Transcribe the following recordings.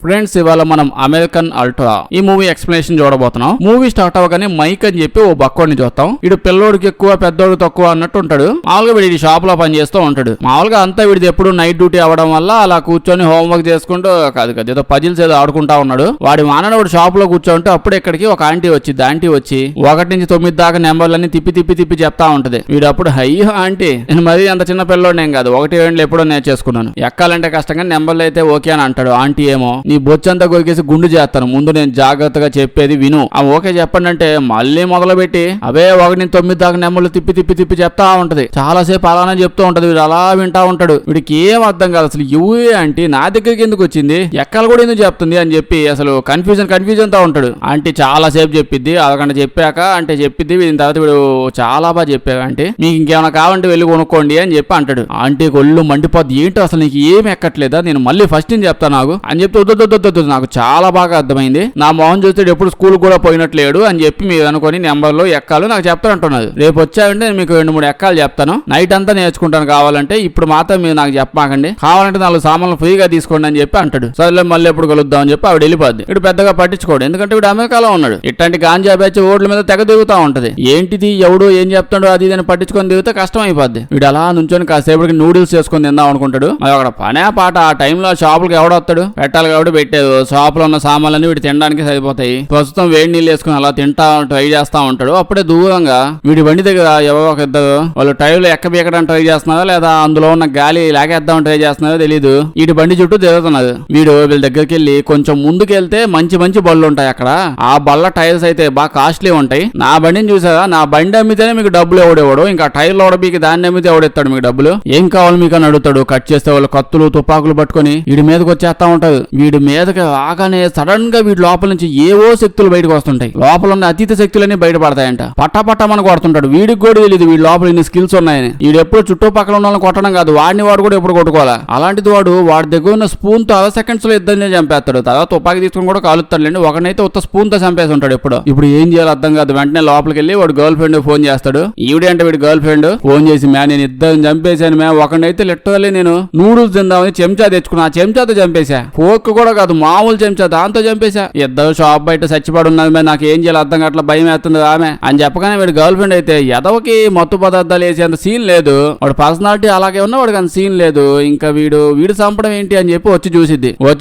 Friends, ఇవాళ మనం American ultra ఈ మూవీ ఎక్స్ప్లెనేషన్ చూడబోతున్నాం. మూవీ స్టార్ట్ అవ్వగానే మైక్ అని చెప్పి ఓ బక్కోడిని చూస్తాం. ఇడు పిల్లోడికి ఎక్కువ పెద్దోడు తక్కువ అన్నట్టు ఉంటాడు. మామూలుగా వీడి షాప్ లో పని చేస్తూ ఉంటాడు. మామూలుగా అంతా వీడిది ఎప్పుడు నైట్ డ్యూటీ అవ్వడం వల్ల అలా కూర్చొని హోంవర్క్ చేసుకుంటూ కాదు ఏదో పజిల్స్ ఏదో ఆడుకుంటా ఉన్నాడు. వాడి మానవుడు షాప్ లో కూర్చోంటే అప్పుడు ఇక్కడికి ఒక ఆంటీ వచ్చింది. ఆంటీ వచ్చి 1 నుంచి 9 దాకా నెంబర్లన్నీ తిప్పి చెప్తా ఉంటది. వీడు అప్పుడు అయ్యో ఆంటీ, నేను మరీ అంత చిన్న పిల్లోడేం కాదు, 1 2 ఎప్పుడో నేర్చేసుకున్నాను, ఎక్కాలంటే కష్టంగా, నెంబర్లు అయితే ఓకే అని అంటాడు. ఆంటీ ఏమో నీ బొచ్చంతా కొరికేసి గుండు చేస్తాను, ముందు నేను జాగ్రత్తగా చెప్పేది విను, ఆ ఓకే చెప్పండి అంటే మళ్ళీ మొదలుపెట్టి అవే 1 నుంచి 9 దాకా నెంబర్లు తిప్పి చెప్తా ఉంటది. చాలా సేపు అలానే చెప్తూ ఉంటది. వీడు అలా వింటా ఉంటాడు. వీడికి ఏం అర్థం కాదు. అసలు యువే అంటే నా దగ్గరికి ఎందుకు వచ్చింది, ఎక్కలు కూడా ఎందుకు చెప్తుంది అని చెప్పి అసలు కన్ఫ్యూజన్ తో ఉంటాడు. ఆంటీ చాలా సేపు చెప్పిద్ది. అదొకంట చెప్పాక అంటే చెప్పిద్ది. దీని తర్వాత వీడు చాలా బాగా చెప్పాక అంటే మీకు ఇంకేమైనా కావాలంటే వెళ్ళి కొనుక్కోండి అని చెప్పి అంటాడు. ఆంటీకి ఒళ్ళు మండిపోద్ది. ఏంటో అసలు నీకు ఏం ఎక్కట్లేదా, నేను మళ్ళీ ఫస్ట్ నుంచి చెప్తాను నాకు అని చెప్పి వద్దు నాకు చాలా బాగా అర్థమైంది, నా మొహం చూస్తే ఎప్పుడు స్కూల్ కూడా పోయినట్లేడు అని చెప్పి మీరు అనుకుని నెంబర్లు ఎక్కాలు నాకు చెప్తానంటున్నది. రేపు వచ్చాయంటే మీకు 2-3 ఎక్కాలు చెప్తాను, నైట్ అంతా నేర్చుకుంటాను కావాలంటే, ఇప్పుడు మాత్రం మీరు నాకు చెప్పమాకండి, కావాలంటే 4 సామాన్లు ఫ్రీగా తీసుకోండి అని చెప్పి అంటాడు. సరే మళ్ళీ ఎప్పుడు కలుద్దాం అని చెప్పి ఆవిడ వెళ్ళిపోద్ది. వీడు పెద్దగా పట్టించుకోడు, ఎందుకంటే వీడు అమెరికాలో ఉన్నాడు. ఇట్లాంటి గాంజా బ్యాచ్ ఓడ్ల మీద తెగ దిగుతా ఉంటది. ఏంటిది ఎవడు ఏం చెప్తాడో అది ఇదని పట్టించుకొని దిగితే కష్టం అయిపోద్ది. వీడు అలా నుంచొని కాసేపటికి నూడిల్స్ చేసుకొని తిందాం అనుకుంటాడు. మరి అక్కడ పనే పాట ఆ టైంలో షాపులకు ఎవడొస్తాడు, పెట్టాలి కాబట్టి పెట్టేది. షాప్ లో ఉన్న సామాన్లన్నీ వీడి తినడానికి సరిపోతాయి. ప్రస్తుతం వేడి నీళ్ళు వేసుకుని అలా తింటా ట్రై చేస్తా ఉంటాడు. అప్పుడే దూరంగా వీడి బండి దగ్గర ఎవరో ఒక ఇద్దరు వాళ్ళు టైర్లు ఎక్కబీయడానికి ట్రై చేస్తున్నారో లేదా అందులో ఉన్న గాలి లాగేద్దామని ట్రై చేస్తున్నారో తెలీదు, వీడి బండి చుట్టూ తిరుగుతున్నారు. వీడు వీళ్ళ దగ్గరికి వెళ్ళి కొంచెం ముందుకెళ్తే మంచి బళ్ళు ఉంటాయి అక్కడ. ఆ బళ్ళ టైర్స్ అయితే బాగా కాస్ట్లీ ఉంటాయి. నా బండిని చూసారా, నా బండి అమ్మితేనే మీకు డబ్బులు ఎవడేవాడు, ఇంకా టైర్లు ఓడబీకి దాన్ని అమ్మితే ఎవడెత్తాడు మీకు డబ్బులు, ఏం కావాలి మీకు అని అడుగుతాడు. కట్ చేస్తే వాళ్ళు కత్తులు తుపాకులు పట్టుకొని వీడి మీదకి వచ్చేస్తా ఉంటారు. వీడి మీదకి రాగానే సడన్ గా వీడి లోపల నుంచి ఏవో శక్తులు బయటకు వస్తుంటాయి. లోపల ఉన్న అతీత శక్తులన్నీ బయటపడతాయంట. పట్టమని కొడుతుంటాడు. వీడికి కూడా తెలియదు వీడి లోపల ఇన్ని స్కిల్స్ ఉన్నాయని. వీడు ఎప్పుడు చుట్టుపక్కల ఉన్న వాళ్ళని కొట్టడం కాదు, వాడు కూడా ఎప్పుడు కొట్టుకోవాలా. అలాంటిది వాడి దగ్గర ఉన్న స్పూన్ తో 6 సెకండ్స్ లో ఇద్దరినే చంపేస్తాడు. తర్వాత తుపాకి తీసుకుని కూడా కాలుస్తాడులేండి. ఒకనైతే ఉత్త స్పూన్ తో చంపేసి ఉంటాడు. ఇప్పుడు ఏం చేయాలో అర్థం కాదు. వెంటనే లోపలికి వెళ్ళి వాడు గర్ల్ ఫ్రెండ్ ఫోన్ చేస్తాడు. ఈవిడే అంటే వీడి గర్ల్ ఫ్రెండ్ ఫోన్ చేసి, నేను ఇద్దరిని చంపేశాను ఒకనైతే లిటరల్లీ నేను నూడిల్స్ తిందామని చెంచా తెచ్చుకున్నా, ఆ చెంచాతో చంపేశా, ఫోర్క్ కూడా కాదు మామూలు చెంచా, దాంతో చంపేశా. ఇద్దరు షాప్ బయట చచ్చిపడి ఉన్నది, నాకు ఏం చేయాలి అర్థం కావట్లా, భయం వేస్తుంది ఆమె అని చెప్పగానే వీడి గర్ల్ ఫ్రెండ్ అయితే ఎదవకి మత్తు పదార్థాలు వేసేంత సీన్ లేదు, వాడు పర్సనాలిటీ అలాగే ఉన్నా వాడికి అంత సీన్ లేదు, ఇంకా వీడు చంపడం ఏంటి అని చెప్పి వచ్చి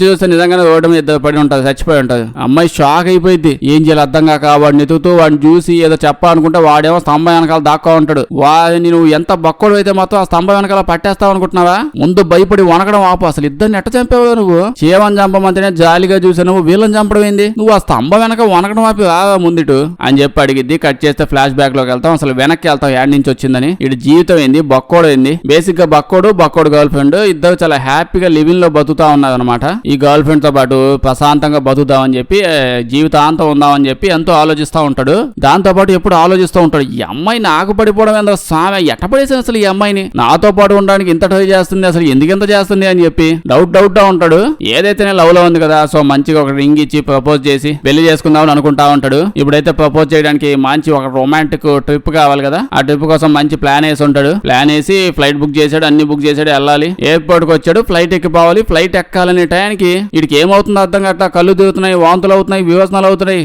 చూస్తే నిజంగానే రోడ్డు మీద ఇద్దరు పడి ఉంటుంది, చచ్చిపోయి ఉంటుంది. అమ్మాయి షాక్ అయిపోయింది. ఏం చేయాలి అర్థం కాక వాడిని ఎతుకుతూ వాడిని చూసి ఏదో చెప్పాలనుకుంటే వాడేమో స్తంభం వెనకాల దాక్కా ఉంటాడు. వాడిని నువ్వు ఎంత బక్కడు అయితే మొత్తం ఆ స్తంభం వెనకాల పట్టేస్తావు అనుకుంటున్నావా, ముందు భయపడి వనకడం ఆపు, అసలు ఇద్దరిని ఎట్ట చంపావు నువ్వు, చేవని చంపమంటేనే జాలిగా చూసా, నువ్వు వీళ్ళని చంపడం ఏంది, నువ్వు ఆ స్తంభం వెనక వనకడం ఆపి రాగా ముందుటు అని చెప్పి అడిగిద్ది. కట్ చేస్తే ఫ్లాష్ బ్యాక్ లోకి వెళ్తాం. అసలు వెనక్కి వెళ్తాం, యాడ్ నుంచి వచ్చిందని. ఇటు జీవితం ఏంది, బక్కోడు ఏంది, బేసిక్ గా బక్కోడు గర్ల్ ఫ్రెండ్ ఇద్దరు చాలా హ్యాపీగా లివింగ్ లో బతుకుతా ఉన్నారు అనమాట. ఈ గర్ల్ ఫ్రెండ్ తో పాటు ప్రశాంతంగా బతుకుదామని చెప్పి జీవితాంతం ఉందామని చెప్పి ఎంతో ఆలోచిస్తా ఉంటాడు. దాంతో పాటు ఎప్పుడు ఆలోచిస్తూ ఉంటాడు, ఈ అమ్మాయి నాకు పడిపోవడం ఎంత సామె, ఎట్ట పడేసాను అసలు ఈ అమ్మాయిని, నాతో పాటు ఉండడానికి ఇంత ట్రై చేస్తుంది, అసలు ఎందుకెంత చేస్తుంది అని చెప్పి డౌట్ ఉంటాడు. ఏదైతేనే లవ్ లో ఉంది కదా, సో మంచిగా ఒక రింగ్ ఇచ్చి ప్రపోజ్ చేసి పెళ్లి చేసుకుందామని అనుకుంటా ఉంటాడు. ఇప్పుడైతే ప్రపోజ్ చేయడానికి మంచి ఒక రొమాంటిక్ ట్రిప్ కావాలి కదా, ఆ ట్రిప్ కోసం మంచి ప్లాన్ వేసి ఉంటాడు. ప్లాన్ వేసి ఫ్లైట్ బుక్ చేశాడు, అన్ని బుక్ చేశాడు, వెళ్ళాలి. ఎయిర్పోర్ట్ కి వచ్చాడు, ఫ్లైట్ ఎక్కిపోవాలి. ఫ్లైట్ ఎక్కాలనే టైంకి వీడికి ఏమవుతుందో అర్థం కాక కళ్ళు తిరుగుతున్నాయి, వాంతులు అవుతున్నాయి, వివసనాలు అవుతున్నాయి,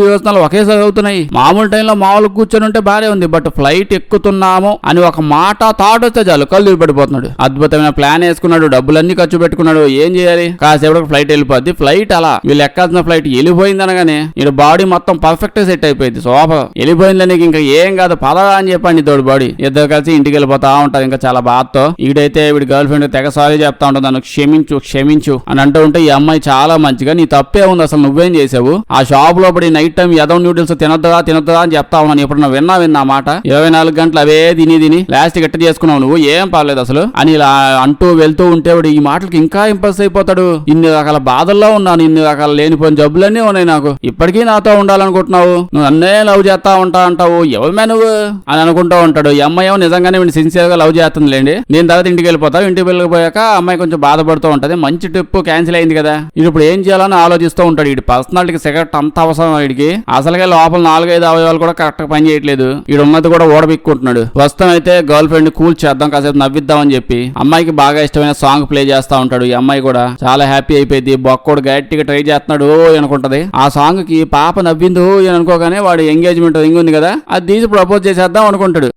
వివసనాలు ఒకేసారి అవుతున్నాయి. మామూలు టైంలో మామూలు కూర్చొని ఉంటే బానే ఉంది, బట్ ఫ్లైట్ ఎక్కుతున్నాము అని ఒక మాట థాట్ వస్తే చాలు కళ్ళు తిరిగి పడిపోతున్నాడు. అద్భుతమైన ప్లాన్ వేసుకున్నాడు, డబ్బులన్నీ ఖర్చు పెట్టుకున్నాడు. ఏం చేయాలి, కాసేపటికి ఫ్లైట్ వెళ్ళిపోద్ది. ఫ్లైట్ అలా వీళ్ళు ఎక్కాల్సిన ఫ్లైట్ వెళ్ళిపోయింది అనగానే వీడు బాడీ మొత్తం పర్ఫెక్ట్ సెట్ అయిపోయింది. సోఫా వెళ్ళిపోయింది, నీకు ఇంకా ఏం కాదు పదరా అని చెప్పండి తోడు బాడీ. ఇద్దరు కలిసి ఇంటికి వెళ్ళిపోతా ఉంటారు ఇంకా చాలా బాధతో. ఈడైతే వీడి గర్ల్ ఫ్రెండ్ తెగ సారీ చెప్తా ఉంటుంది, నన్ను క్షమించు అని అంటూ ఉంటే ఈ అమ్మాయి చాలా మంచిగా, నీ తప్పే ఉంది, అసలు నువ్వేం చేసావు, ఆ షాప్ లో పడి నైట్ టైం ఏదో నూడిల్స్ తినొద్దా అని చెప్తా ఉన్నాను, ఎప్పుడు నువ్వు విన్నా మాట, 24 గంటలు అవే తిని లాస్ట్ గట్ట చేసుకున్నావు నువ్వు, ఏం పర్లేదు అసలు అని ఇలా అంటూ వెళ్తూ ఉంటే వాడు ఈ మాటలకి ఇంకా ఇంప్రెస్ అయిపోతాడు. ఇన్ని రకాల బాధల్లో ఉన్నాను, ఇన్ని రకాల లేనిపోయిన జబ్బులన్నీ ఉన్నాయి నాకు, ఇప్పటికీ నాతో ఉండాలనుకుంటున్నావు, నువ్వు నన్నే లవ్ చేస్తా ఉంటా అంటావు, ఎవరిమే నువ్వు అని అనుకుంటూ ఉంటాడు. ఈ అమ్మాయి నిజంగానే వీడిని సిన్సియర్ గా లవ్ చేస్తుంది లేండి. నేను తర్వాత ఇంటికి వెళ్ళిపోతావు. ఇంటికి వెళ్ళిపోయాక అమ్మాయి కొంచెం బాధపడుతూ ఉంటది, మంచి ట్రిప్ క్యాన్సిల్ అయింది కదా, ఇప్పుడు ఏం చేయాలని ఆలోచిస్తూ ఉంటాడు. వీడి పర్సనాలిటీకి సిగరెట్ అంత అవసరం వీడికి, అసలుగా లోపల 4-5 అవయవాలు కూడా కరెక్ట్ గా పని చేయట్లేదు, వీడు ఉన్నది కూడా ఓడబిక్కుంటున్నాడు. ప్రస్తుతం అయితే గర్ల్ ఫ్రెండ్ కూల్ చేద్దాం, కాసేపు నవ్విద్దాం అని చెప్పి అమ్మాయికి బాగా ఇష్టమైన సాంగ్ ప్లే చేస్తా ఉంటాడు. ఈ అమ్మాయి కూడా చాలా హ్యాపీ అయిపోయింది. అయిపోయింది. బొక్కోడు గట్టిగా ట్రై చేస్తున్నాడు అనుకుంటది. ఆ సాంగ్ కి పాప నవ్విందో అని అనుకోగానే వాడు ఎంగేజ్మెంట్ రింగ్ ఉంది కదా, అది తీసి ప్రపోజ్ చేసేద్దాం అనుకుంటాడు.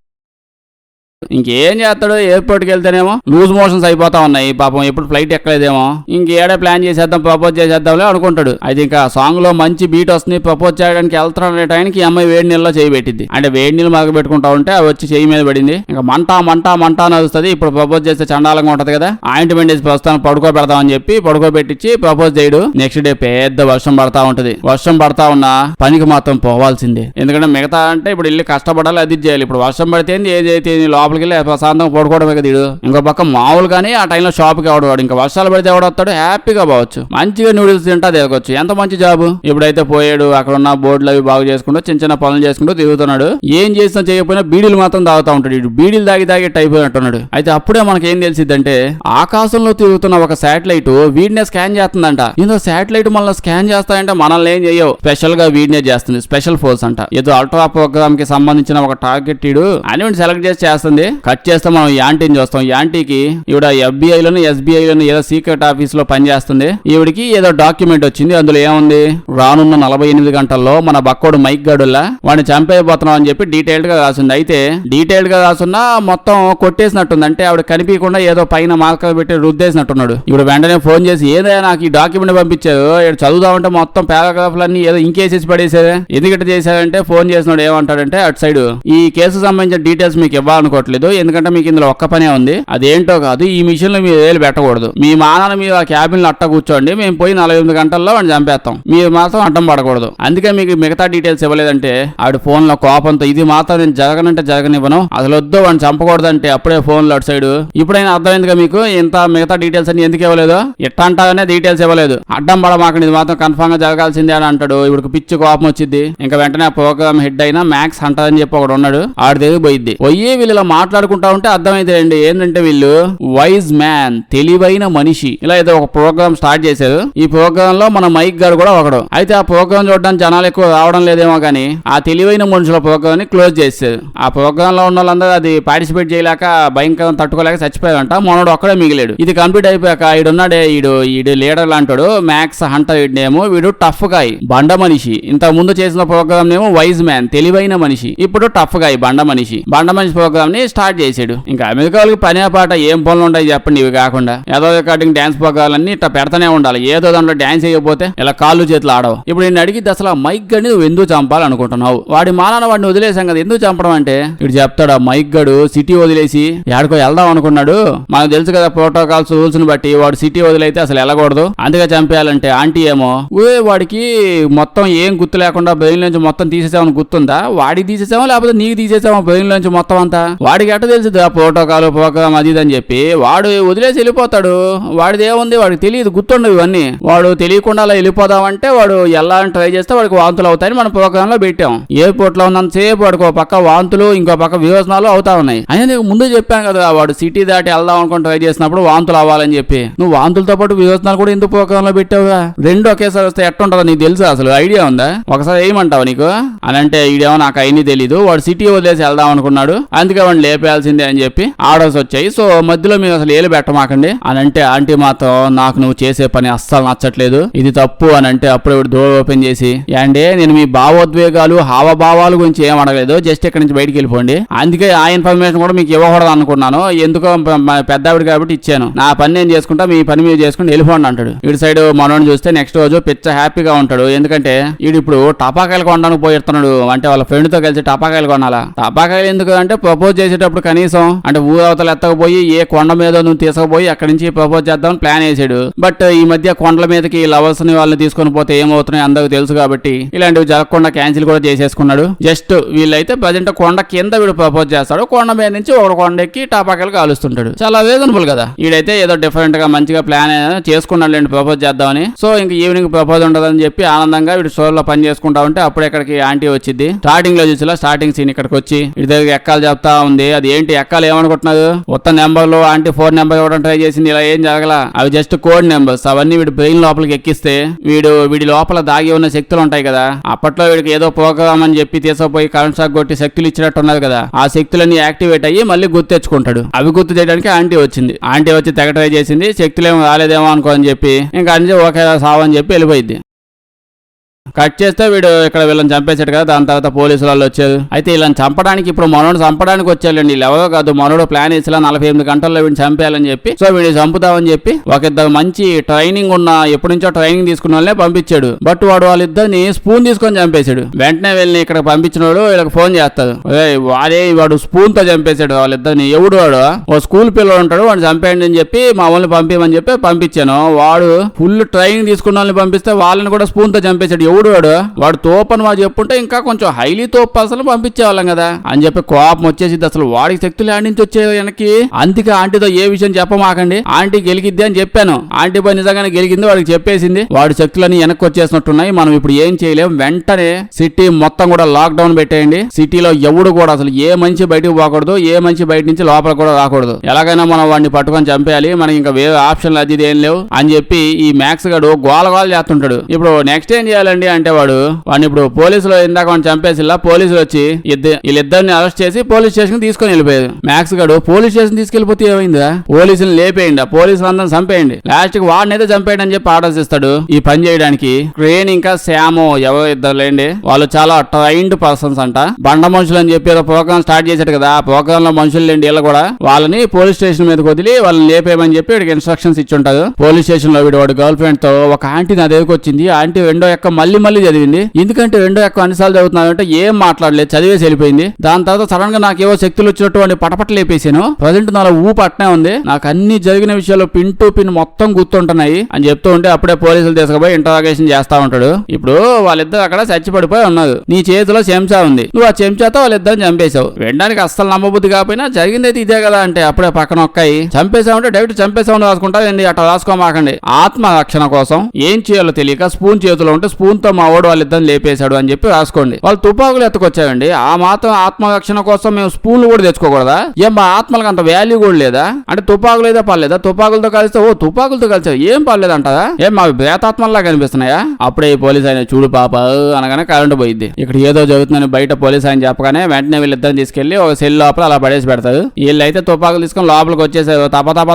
ఇంకేం చేస్తాడు, ఎయిర్పోర్ట్కి వెళ్తేనేమో లూజ్ మోషన్స్ అయిపోతా ఉన్నాయి. పాపం ఎప్పుడు ఫ్లైట్ ఎక్కలేదేమో, ఇంకేడే ప్లాన్ చేసేద్దాం ప్రపోజ్ చేసేద్దాంలే అనుకుంటాడు. అయితే ఇంకా సాంగ్ లో మంచి బీట్ వస్తుంది, ప్రపోజ్ చేయడానికి వెళ్తాడు అనే టైంకి ఈ అమ్మాయి వేడి నీళ్ళలో చేయి పెట్టింది. అంటే వేడి నీళ్ళు మరగ పెట్టుకుంటా ఉంటే అవి వచ్చి చేయి మీద పడింది. ఇంకా మంట మంట మంట నడుస్తుంది. ఇప్పుడు ప్రపోజ్ చేస్తే చండాలంగా ఉంటది కదా, ఆయింట్మెంట్ వేసి ప్రస్తుతం పడుకోబెడతామని చెప్పి పడుకోబెట్టించి ప్రపోజ్ చేయడు. నెక్స్ట్ డే పెద్ద వర్షం పడతా ఉంటది. వర్షం పడతా ఉన్నా పనికి మాత్రం పోవాల్సిందే, ఎందుకంటే మిగతా అంటే ఇప్పుడు వెళ్ళి కష్టపడాలి, అది చేయాలి. ఇప్పుడు వర్షం పడితే ఏదైతే లోపలికి ప్రశాంతంగా పడుకోవడమే కదా. ఇంకో పక్క మామూలుగానే ఆ టైంలో షాప్కి ఎవడవాడు, ఇంకా వర్షాలు పడితే ఎవడొస్తాడు, హ్యాపీగా పోవచ్చు, మంచిగా నూడిల్స్ తింటా తిరగొచ్చు. ఎంత మంచి జాబ్. ఇప్పుడైతే పోయాడు, అక్కడ ఉన్న బోర్డులు అవి బాగు చేసుకుంటూ చిన్న చిన్న పనులు చేసుకుంటూ తిరుగుతున్నాడు. ఏం చేసినా చేయకపోయినా బీడీలు మాత్రం తాగుతా ఉంటాడు. ఇటు బీడీలు తాగి తాగి అయిపోయినట్టున్నాడు. అయితే అప్పుడే మనకి ఏం తెలిసిద్దంటే ఆకాశంలో తిరుగుతున్న ఒక శాటిలైట్ వీడినే స్కాన్ చేస్తుందంట. ఇందులో శాటిలైట్ మనల్ని స్కాన్ చేస్తాయంటే మనల్ని ఏం చేయవు, స్పెషల్ గా వీడినే చేస్తుంది. స్పెషల్ ఫోర్స్ అంట. ఏదో అల్ట్రా ప్రోగ్రామ్ కి సంబంధించిన ఒక టార్గెట్ అని సెలెక్ట్ చేసి చేస్తుంది. కట్ చేస్తే మనం యాంటీని చూస్తాం. యాంటీకి ఈవిడ FBI లోను SBI లోను ఏదో సీక్రెట్ ఆఫీస్ లో పనిచేస్తుంది. ఈవిడికి ఏదో డాక్యుమెంట్ వచ్చింది. అందులో ఏముంది, రానున్న 48 గంటల్లో మన బక్కోడు మైక్ గడుల్లా వాడిని చంపేయబోతున్నాం అని చెప్పి డీటెయిల్డ్ గా రాసింది. అయితే డీటెయిల్డ్ గా రాసున్నా మొత్తం కొట్టేసినట్టుంది. అంటే ఆవిడ కనిపించకుండా ఏదో పైన మార్కర్ పెట్టి రుద్దేసినట్టున్నాడు. ఇప్పుడు వెంటనే ఫోన్ చేసి ఏదైనా నాకు ఈ డాక్యుమెంట్ పంపించారు, చదువుదామంటే మొత్తం పారాగ్రాఫ్లన్నీ ఏదో ఇంకేసేసి పడేసేదే, ఎందుకంటే చేశారంటే ఫోన్ చేసినాడు ఏమంటాడంటే అటు సైడ్ ఈ కేసు సంబంధించిన డీటెయిల్స్ మీకు ఇవ్వాలనుకోవట్లేదు, ఎందుకంటే మీకు ఇందులో ఒక్క పనే ఉంది, అదేంటో కాదు, ఈ మిషన్ లో మీరు వేలు పెట్టకూడదు, మీ మానాన్ని మీరు ఆ క్యాబిన్ లో అట్ట కూర్చోండి, మేము పోయి 48 గంటల్లో వాడిని చంపేస్తాం, మీరు మాత్రం అడ్డం పడకూడదు, అందుకే మీకు మిగతా డీటెయిల్స్ ఇవ్వలేదంటే ఆవిడ ఫోన్ లో కోపంతో ఇది మాత్రం నేను జరగనంటే జరగనివ్వను, అసలు వద్దు వాడిని చంపకూడదంటే అప్పుడే ఫోన్ లో అటు సైడ్ ఇప్పుడైనా అర్థమైందిగా మీకు ఇంత మిగతా డీటెయిల్స్ అని ఎందుకు ఇవ్వలేదు, ఎట్లా అంటాగానే డీటెయిల్స్ ఇవ్వలేదు, అడ్డం పడమాకండి, ఇది మాత్రం కన్ఫర్మ్ గా జరగాల్సిందే అని అంటాడు. ఇప్పుడు పిచ్చి కోపం వచ్చింది. ఇంకా వెంటనే ఆ ప్రోగ్రామ్ హెడ్ అయినా మ్యాక్స్ హంటర్ అని చెప్పి ఒకడు ఉన్నాడు, ఆడి దగ్గర పోయిద్ది. పోయి వీళ్ళు ఇలా మాట్లాడుకుంటా ఉంటే అర్థమైందండి ఏంటంటే వీళ్ళు వైజ్ మ్యాన్, తెలివైన మనిషి, ఇలా ఏదో ఒక ప్రోగ్రామ్ స్టార్ట్ చేశారు. ఈ ప్రోగ్రామ్ లో మన మైక్ గారు కూడా ఒకడు. అయితే ఆ ప్రోగ్రామ్ చూడడానికి జనాలు ఎక్కువ రావడం లేదేమో కానీ ఆ తెలివైన మనుషుల ప్రోగ్రామ్ ని క్లోజ్ చేశారు. ఆ ప్రోగ్రామ్ లో ఉన్న వాళ్ళందరూ అది పార్టిసిపేట్ చేయలేక భయంకరం తట్టుకోలేక చచ్చిపోయారంట. మనోడు ఒక్కడే మిగిలాడు. ఇది కంప్లీట్ అయిపోయాక ఈడున్నాడే ఈడు లీడర్ లాంటాడు, మ్యాక్స్ హంటర్ నేమో, వీడు టఫ్ గాయ్, బండ మనిషి. ఇంత ముందు చేసిన ప్రోగ్రామ్ నేమో వైజ్ మ్యాన్, తెలివైన మనిషి, ఇప్పుడు టఫ్ గాయ్, బండ మనిషి ప్రోగ్రామ్ ని స్టార్ట్ చేశాడు. ఇంకా అమెరికా వాళ్ళకి పనే పాట ఏం పనులు ఉంటాయి చెప్పండి, ఇవి కాకుండా ఏదో రికార్డింగ్ డాన్స్ ప్రోగ్రామ్ ఇట్లా పెడతానే ఉండాలి. ఏదో దాంట్లో డాన్స్ చేయకపోతే ఇలా కాళ్ళు చేతులు ఆడవు. ఇప్పుడు నేను అడిగితే అసలు ఆ మైక్ గడిని నువ్వు ఎందుకు చంపాలనుకుంటున్నావు, వాడి మానాన వాడిని వదిలేసాం కదా, ఎందుకు చంపడం అంటే ఇటు చెప్తాడు. ఆ మైక్ గడు సిటీ వదిలేసి ఎక్కడికో వెళ్దాం అనుకున్నాడు, మనకు తెలుసు కదా ప్రోటోకాల్స్ రూల్స్ ని బట్టి, వాడు సిటీ వదిలైతే అసలు వెళ్ళకూడదు, అందుకే చంపేయాలంటే ఆంటీ ఏమో వాడికి మొత్తం ఏం గుర్తు లేకుండా బ్రెయిన్ నుంచి మొత్తం తీసేసామని గుర్తుందా, వాడికి తీసేసామో లేకపోతే నీకు తీసేసామో బ్రెయిన్ నుంచి మొత్తం అంతా, వాడికి ఎట్ట తెలుసు ఆ ప్రోటోకాల్ ప్రోగ్రామ్ అది అని చెప్పి వాడు వదిలేసి వెళ్ళిపోతాడు. వాడిది ఏముంది, వాడికి తెలియదు, గుర్తుండవు ఇవన్నీ. వాడు తెలియకుండా అలా వెళ్ళిపోదామంటే వాడు వెళ్ళాలని ట్రై చేస్తే వాడికి వాంతులు అవుతాయని మన ప్రోగ్రామ్ లో పెట్టాం. ఎయిర్పోర్ట్ లో ఉన్నంతసేపు వాడికి ఒక పక్క వాంతులు ఇంకో పక్క విరోచనాలు అవుతా ఉన్నాయి. అయినా నీకు ముందు చెప్పాను కదా, వాడు సిటీ దాటి వెళ్దాం అనుకుని ట్రై చేసినప్పుడు వాంతులు అవ్వాలని చెప్పి, నువ్వు వాంతులతో పాటు విరోచనాలు కూడా ఎందుకు ప్రోగ్రామ్ లో పెట్టావుగా, రెండు ఒకేసారి వస్తే ఎట్టుంటుందో నీకు తెలుసా, అసలు ఐడియా ఉందా, ఒకసారి ఏమంటావు నీకు అని అంటే ఈడేమో నాకు అయినా తెలీదు, వాడు సిటీ వదిలేసి వెళ్దాం అనుకున్నాడు, అందుకే వాడిని లేపేయాల్సిందే అని చెప్పి ఆర్డర్స్ వచ్చాయి, సో మధ్యలో మీరు అసలు ఏలు పెట్టమాకండి అని అంటే ఆంటీ మాత్రం నాకు నువ్వు చేసే పని అస్సలు నచ్చట్లేదు, ఇది తప్పు అని అంటే అప్పుడు డోర్ ఓపెన్ చేసి ఏంటే నేను మీ భావోద్వేగాలు హావభావాల గురించి ఏం అడగలేదు, జస్ట్ ఇక్కడ నుంచి బయటికి వెళ్ళిపోండి, అందుకే ఆ ఇన్ఫర్మేషన్ కూడా మీకు ఇవ్వకూడదు అనుకున్నాను, ఎందుకో పెద్దవిడ కాబట్టి ఇచ్చాను, నా పని నేను చేసుకుంటా మీ పని మీరు చేసుకుని వెళ్ళిపోండి అంటాడు. ఇటు సైడ్ మనోని చూస్తే నెక్స్ట్ రోజు పిచ్చ హ్యాపీగా ఉంటాడు, ఎందుకంటే వీడు ఇప్పుడు టపాకాయలు కొనడానికి పోయిస్తున్నాడు, అంటే వాళ్ళ ఫ్రెండ్ తో కలిసి టపాకాయలు కొనాలా, టపాకాయలు ఎందుకు అంటే ప్రపోజ్ చేసేటప్పుడు కనీసం అంటే ఊరవతలు ఎత్తకపోయి ఏ కొండ మీద నువ్వు తీసుకుపోయి అక్కడి నుంచి ప్రపోజ్ చేద్దామని ప్లాన్ వేసాడు. బట్ ఈ మధ్య కొండల మీదకి లవర్స్ ని వాళ్ళని తీసుకొని పోతే ఏమవుతున్నాయి అందరికి తెలుసు కాబట్టి ఇలాంటివి జరగకుండా క్యాన్సిల్ కూడా చేసేసుకున్నాడు. జస్ట్ వీళ్ళైతే ప్రజెంట్ కొండ కింద వీడు ప్రపోజ్ చేస్తాడు, కొండ మీద నుంచి ఒక కొండ ఎక్కి టపాకాయలు కాలుస్తుంటాడు, చాలా రీజనబుల్ కదా. వీడైతే ఏదో డిఫరెంట్ గా మంచిగా ప్లాన్ చేసుకున్నాడు లేండి ప్రపోజ్ చేద్దామని. సో ఇంక ఈవినింగ్ ప్రపోజ్ ఉండదని చెప్పి ఆనందంగా వీడు స్టోర్ లో పని చేసుకుంటా ఉంటే అప్పుడు ఇక్కడికి ఆంటీ వచ్చింది. స్టార్టింగ్ లో చూసిలా స్టార్టింగ్ సీన్ ఇక్కడికి వచ్చి వీడి దగ్గర ఎక్కాలు చెప్తా ఉంది, ఉంది. అది ఏంటి ఎక్కాలి ఏమనుకుంటున్నారు? మొత్తం నెంబర్లు ఆంటీ 4 నెంబర్ ఇవ్వడం ట్రై చేసింది. ఇలా ఏం జరగల. అవి జస్ట్ కోడ్ నెంబర్స్. అవన్నీ వీడి బ్రెయిన్ లోపలికి ఎక్కిస్తే వీడి లోపల దాగి ఉన్న శక్తులు ఉంటాయి కదా, అప్పట్లో వీడికి ఏదో ప్రోగ్రామ్ అని చెప్పి తీసుకుపోయి కరెంట్ షాక్ కొట్టి శక్తులు ఇచ్చినట్టు ఉన్నది కదా, ఆ శక్తులన్నీ యాక్టివేట్ అయ్యి మళ్ళీ గుర్తు తెచ్చుకుంటాడు. అవి గుర్తు చేయడానికి ఆంటీ వచ్చింది. ఆంటీ వచ్చి తెగ ట్రై చేసింది. శక్తులు ఏమో రాలేదేమో అనుకో అని చెప్పి ఇంకా అంజీ ఓకే సావని చెప్పి వెళ్ళిపోయింది. కట్ చేస్తే వీడు ఇక్కడ వీళ్ళని చంపేశాడు కదా. దాని తర్వాత పోలీసులు వాళ్ళు వచ్చారు. అయితే వీళ్ళని చంపడానికి ఇప్పుడు మనోడు చంపడానికి వచ్చాడండి. వీళ్ళు ఎవరో కాదు, మనోడు ప్లాన్ వేసిలా 48 గంటల్లో వీడిని చంపేయాలని చెప్పి, సో వీడిని చంపుతామని చెప్పి ఒక ఇద్దరు మంచి ట్రైనింగ్ ఉన్న ఎప్పటి నుంచో ట్రైనింగ్ తీసుకున్న వాళ్ళనే పంపించాడు. బట్ వాడు వాళ్ళిద్దరిని స్పూన్ తీసుకొని చంపేశాడు. వెంటనే వీళ్ళని ఇక్కడ పంపించినోడు వీళ్ళకి ఫోన్ చేస్తాడు, వాడు స్పూన్ తో చంపేశాడు వాళ్ళిద్దరిని. ఎవడు వాడు? ఓ స్కూల్ పిల్లడు ఉంటాడు, వాడు చంపేయండి అని చెప్పి మా వాళ్ళని పంపించమని చెప్పి పంపించాను. వాడు ఫుల్ ట్రైనింగ్ తీసుకున్న వాళ్ళని పంపిస్తే వాళ్ళని కూడా స్పూన్ తో చంపేశాడు. వాడు తోపని వాడు చెప్పుంటే ఇంకా కొంచెం హైలీ తోపు అసలు పంపించేవాళ్ళం కదా అని చెప్పి కోపం వచ్చేసింది. అసలు వాడికి శక్తులు ఆడి నుంచి వచ్చే వెనక్కి. అందుకే ఆంటీతో ఏ విషయం చెప్పమాకండి, ఆంటీ గెలికిద్ది అని చెప్పాను. ఆంటీ పోయి నిజంగానే గెలికింది, వాడికి చెప్పేసింది. వాడి శక్తులన్నీ వెనక్కి వచ్చేసినట్టున్నాయి. మనం ఇప్పుడు ఏం చేయలేం. వెంటనే సిటీ మొత్తం కూడా లాక్ డౌన్ పెట్టేయండి. సిటీలో ఎవడు కూడా అసలు ఏ మనిషి బయటకు పోకూడదు, ఏ మనిషి బయట నుంచి లోపల కూడా రాకూడదు. ఎలాగైనా మనం వాడిని పట్టుకొని చంపేయాలి, మనకి ఇంకా వేరే ఆప్షన్లు అది ఏం లేవు అని చెప్పి ఈ మ్యాక్స్ గడు గోల చేస్తుంటాడు. ఇప్పుడు నెక్స్ట్ ఏం చేయాలండి అంటే వాడిని ఇప్పుడు పోలీసులు ఇందాక వాడిని చంపేసిలా పోలీసులు వచ్చి వీళ్ళిద్దరిని అరెస్ట్ చేసి పోలీస్ స్టేషన్ తీసుకొని వెళ్ళిపోయారు. మ్యాక్స్ గడు పోలీస్ స్టేషన్ తీసుకెళ్లిపోతే ఏమైందా, పోలీసులు లేపేయండి, ఆ పోలీసులు అందరం చంపేయండి, లాస్ట్ కి వాడిని అయితే చంపేయండి అని చెప్పి ఆర్డర్స్ ఇస్తాడు. ఈ పని చేయడానికి క్రేన్ ఇంకా శాము ఎవరో ఇద్దరు లేండి, వాళ్ళు చాలా ట్రైన్డ్ పర్సన్స్ అంట. బండ మనుషులు అని చెప్పి ఏదో ప్రోగ్రామ్ స్టార్ట్ చేశాడు కదా, ఆ ప్రోగ్రామ్ లో మనుషులు లేండి వీళ్ళు కూడా. వాళ్ళని పోలీస్ స్టేషన్ మీదకి వదిలి వాళ్ళని లేపేయమని చెప్పి వీడికి ఇన్స్ట్రక్షన్స్ ఇచ్చి ఉంటారు. పోలీస్ స్టేషన్ లో వాడి గర్ల్ ఫ్రెండ్ తో ఒక ఆంటీ నా దగ్గరకు వచ్చింది. ఆంటీ రెండో యొక్క మళ్ళీ చదివింది. ఎందుకంటే రెండో ఎక్కువ అన్నిసార్లు చదువుతున్నానంటే ఏం మాట్లాడలేదు, చదివేసి వెళ్ళిపోయింది. దాని తర్వాత సడన్ గా నాకు ఏవో శక్తులు వచ్చినట్టు వాడిని పటపట్లు లేపేసాను. ప్రజెంట్ నాలో ఊపు అట్నే ఉంది, నాకు అన్ని జరిగిన విషయాలు పిన్ టు పిన్ మొత్తం గుర్తుంటున్నాయి అని చెప్తూ ఉంటే అప్పుడే పోలీసులు తీసుకుపోయి ఇంటరాగేషన్ చేస్తా ఉంటాడు. ఇప్పుడు వాళ్ళిద్దరు అక్కడ చచ్చిపడిపోయి ఉన్నారు. నీ చేతిలో చెంచా ఉంది, నువ్వు ఆ చెంచాతో వాళ్ళిద్దరిని చంపేశావు. వినడానికి అస్సలు నమ్మబుద్ధి కాకపోయినా జరిగింది అయితే ఇదే కదా అంటే అప్పుడే పక్కన ఒక్కాయి చంపేశామంటే డైరెక్ట్ చంపేశామని రాసుకుంటారండి. అట్లా రాసుకోమాకండి. ఆత్మ రక్షణ కోసం ఏం చేయాలో తెలియక స్పూన్ చేతిలో ఉంటే స్పూన్ తో మా ఓడు వాళ్ళిద్దరిని లేపేశాడు అని చెప్పి రాసుకోండి. వాళ్ళు తుపాకులు ఎత్తుకొచ్చాయండి. ఆ మాత్రం ఆత్మరక్షణ కోసం మేము స్పూన్లు కూడా తెచ్చుకోకూడదా? ఏం మా ఆత్మలకు అంత వాల్యూ కూడా లేదా? అంటే తుపాకులు అయితే పర్లేదా? తుపాకులతో కలిస్తే తుపాకులతో కలిసారు ఏం పర్లేదంటారా? ఏం మా బేతాత్మల్లా కనిపిస్తున్నాయా? అప్పుడే ఈ పోలీస్ ఆయన చూడు పాప అనగానే కరెంట్ పోయింది. ఇక్కడ ఏదో జరుగుతుందని బయట పోలీస్ ఆయన చెప్పగానే వెంటనే వీళ్ళిద్దరిని తీసుకెళ్లి ఒక సెల్ లోపల అలా పడేసి పెడతారు. వీళ్ళైతే తుపాకులు తీసుకొని లోపలికి వచ్చేసారు.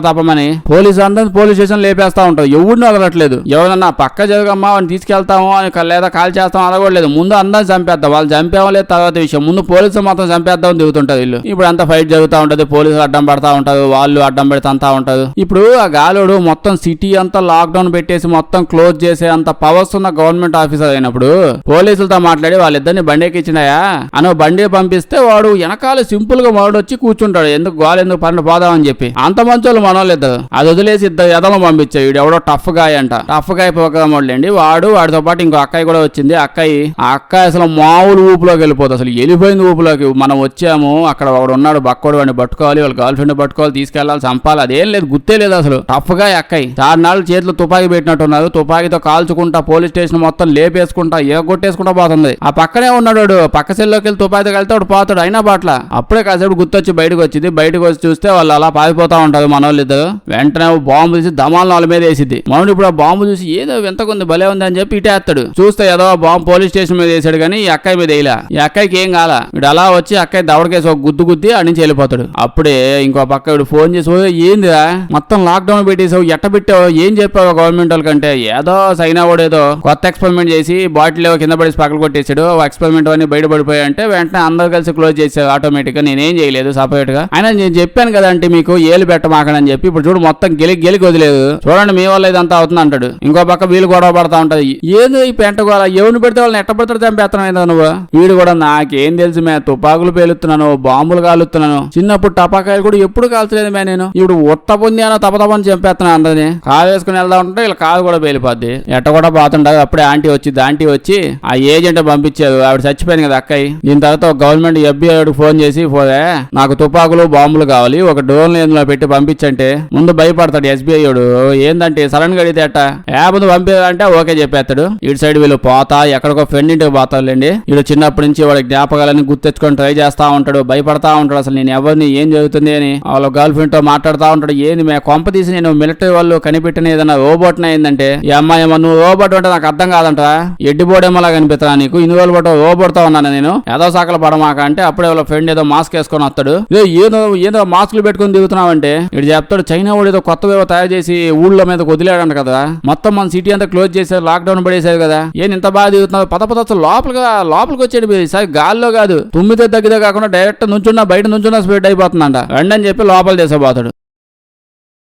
తపమని పోలీసు అందరూ పోలీస్ స్టేషన్ లేపేస్తా ఉంటారు. ఎవరిని వదలట్లేదు. ఎవరన్నా పక్క జరగమ్మా వాడిని తీసుకెళ్తామో అని లేదా కాల్ చేస్తాం అనకూడలేదు. ముందు అందరం చంపేద్దాం, వాళ్ళు చంపేమో లేదు తర్వాత విషయం, ముందు పోలీసులు మాత్రం చంపేద్దాం దిగుతుంటారు వీళ్ళు. ఇప్పుడు అంతా ఫైట్ జరుగుతూ ఉంటది, పోలీసులు అడ్డం పడతా ఉంటారు, వాళ్ళు అడ్డం పెడతా ఉంటారు. ఇప్పుడు ఆ గాలోడు మొత్తం సిటీ అంతా లాక్ డౌన్ పెట్టేసి మొత్తం క్లోజ్ చేసే అంత పవర్స్ ఉన్న గవర్నమెంట్ ఆఫీసర్ అయినప్పుడు పోలీసులతో మాట్లాడి వాళ్ళిద్దరిని బండెక్కిచ్చినాయా అని బండి పంపిస్తే వాడు వెనకాల సింపుల్ గా వాడు వచ్చి కూర్చుంటాడు. ఎందుకు గోలు ఎందుకు పని పోదామని చెప్పి. అంత మంచోళ్ళు మనోళ్ళిద్దరు అది వదిలేసి ఇద్దరు ఎదలు పంపించాడు. వీడు ఎవడో టఫ్ గాయ్ అంట, టఫ్ గాయ్ ప్రోగ్రామ్ వాళ్ళండి. వాడితో పాటు ఇంకో అక్కయ్య కూడా వచ్చింది. ఆ అక్కయ్య అసలు మామూలు ఊపులోకి వెళ్ళిపోతుంది, అసలు వెళ్ళిపోయింది ఊపులోకి. మనం వచ్చాము, అక్కడ ఒకడు ఉన్నాడు బక్కోడు, వాడిని పట్టుకోవాలి, వాళ్ళ గర్ల్ ఫ్రెండ్ పట్టుకోవాలి, తీసుకెళ్లాలి, చంపాలి, అదేం లేదు, గుర్తే లేదు అసలు. టఫ్ గా అక్కయ్య 4 నాళ్ళు చేతులు తుపాకీ పెట్టినట్టున్నారు. తుపాకీతో కాల్చుకుంటా పోలీస్ స్టేషన్ మొత్తం లేపేసుకుంటా కొట్టేసుకుంటా పోతుంది. ఆ పక్కనే ఉన్నాడు, పక్క సెల్లోకి వెళ్ళి తుపాకీతో వెళ్తే వాడు పోతాడు, అయినా బాట్ల. అప్పుడే కాసేపు గుర్తొచ్చి బయటకు వచ్చింది. బయటకు వచ్చి చూస్తే వాళ్ళు అలా పారిపోతా ఉంటారు మనోళ్ళు ఇద్దరు. వెంటనే బాంబు తీసి దమాలను వాళ్ళ మీద వేసిద్ది. మనోడు ఇప్పుడు ఆ బాంబు చూసి ఏదో వింతకుంది భలే ఉంది అని చెప్పి ఇటేస్తాడు. చూస్తే ఏదో బాంబు పోలీస్ స్టేషన్ మీద వేసాడు కానీ ఈ అక్కయ్య మీద వేయలా. ఈ అక్కయ్యకి ఏం కాల. వీడు అలా వచ్చి అక్కయ్య దవడకేసి ఒక గుద్ది అడి నుంచి వెళ్ళిపోతాడు. అప్పుడే ఇంకో పక్క వీడు ఫోన్ చేసి ఏందిరా మొత్తం లాక్ డౌన్ పెట్టేసావు, ఎట్ట పెట్టావు, ఏం చెప్పావు గవర్నమెంట్ వాళ్ళకంటే? ఏదో సైనా కూడా ఏదో కొత్త ఎక్స్పెరిమెంట్ చేసి బాటిల్ కింద పడేసి పక్కన కొట్టేసాడు, ఎక్స్పెరిమెంట్ అన్ని బయటపడిపోయాయి అంటే వెంటనే అందరు కలిసి క్లోజ్ చేశారు ఆటోమేటిక్ గా. నేనేం చేయలేదు సపరేట్ గా. అయినా నేను చెప్పాను కదా అంటే మీకు ఏలు పెట్టమాకని చెప్పి. ఇప్పుడు చూడు మొత్తం గెలికి వదిలేదు. చూడండి మీ వల్ల ఇదంతా అవుతుంది అంటాడు. ఇంకో పక్క వీళ్ళు గొడవ పడతా ఉంటది. ఏదో ఈ పెంట గోళ, ఎవరిని పెడితే వాళ్ళని ఎట్ట పెడతాడు చంపేస్తున్నావు నువ్వు. వీడు కూడా నాకేం తెలుసు మే, తుపాకులు పేలుతున్నాను, బాంబులు కాలుతున్నాను, చిన్నప్పుడు టపాకాయలు కూడా ఎప్పుడు కాల్చలేదు మే నేను. ఇప్పుడు ఉత్త పొందానో తపతపని చంపేస్తున్నాను అందరినీ. కాలు వేసుకుని వెళ్దా ఉంటే ఇలా కాలు కూడా పేలిపోద్ది. ఎట్ట కూడా పోతుండదు. అప్పుడే ఆంటీ వచ్చి ఆ ఏజెంట్ పంపించారు. ఆవిడ చచ్చిపోయింది కదా అక్కయ్య. దీని తర్వాత గవర్నమెంట్ FBI ఫోన్ చేసి నాకు తుపాకులు బాంబులు కావాలి, ఒక డ్రోన్ లో పెట్టి పంపించంటే ముందు భయపడతాడు SBI. ఏందంటే సడన్ గా అడిగితే అట్ట ముందు పంపించాలంటే ఓకే చెప్పేస్తాడు. ఇటు సైడ్ సైడ్ వీళ్ళు పోతా ఎక్కడికో ఫ్రెండ్ ఇంటికి పోతారులేండి. వీడు చిన్నప్పటి నుంచి వాడి జ్ఞాపకాలని గుర్తెచ్చుకొని ట్రై చేస్తా ఉంటాడు, భయపడతా ఉంటాడు. అసలు నేను ఎవరిని ఏం జరుగుతుంది అని వాళ్ళ గర్ల్ ఫ్రెండ్ తో మాట్లాడుతా ఉంటాడు. ఏంది మే కొంప తీసి నేను మిలిటరీ వాళ్ళు కనిపెట్టిన ఏదైనా రోబోట్ అయిందంటే ఈ అమ్మాయి ఏమో నువ్వు రోబోట్ అంటే నాకు అర్థం కాదంట, ఎడ్డిబోడేమోలా కనిపిస్తా నీకు, ఇన్ని రోజులు పట్టు రోబోట్ తో ఉన్నాను నేను, ఏదో సాకలు పడమాక అంటే అప్పుడే వాళ్ళ ఫ్రెండ్ ఏదో మాస్క్ వేసుకొని వస్తాడు. ఏదో ఏదో మాస్కులు పెట్టుకుని దిగుతున్నావంటే ఇటు చెప్తాడు చైనా వాడు ఏదో కొత్త వేవో తయారు చేసి ఊళ్ళో మీద వదిలేడంట కదా, మొత్తం మన సిటీ అంతా క్లోజ్ చేశారు, లాక్డౌన్ పడేసారు కదా, ఏం ఇంత బాగా దిగుతున్నావు, పద లోపలికి వచ్చేది ఈసారి గాల్లో కాదు, తుమ్మితే తగ్గితే కాకుండా డైరెక్ట్ నుంచున్నా బయట నుంచున్నా స్ప్రెడ్ అయిపోతుందంట, రండి అని చెప్పి లోపల చేసేపోతాడు.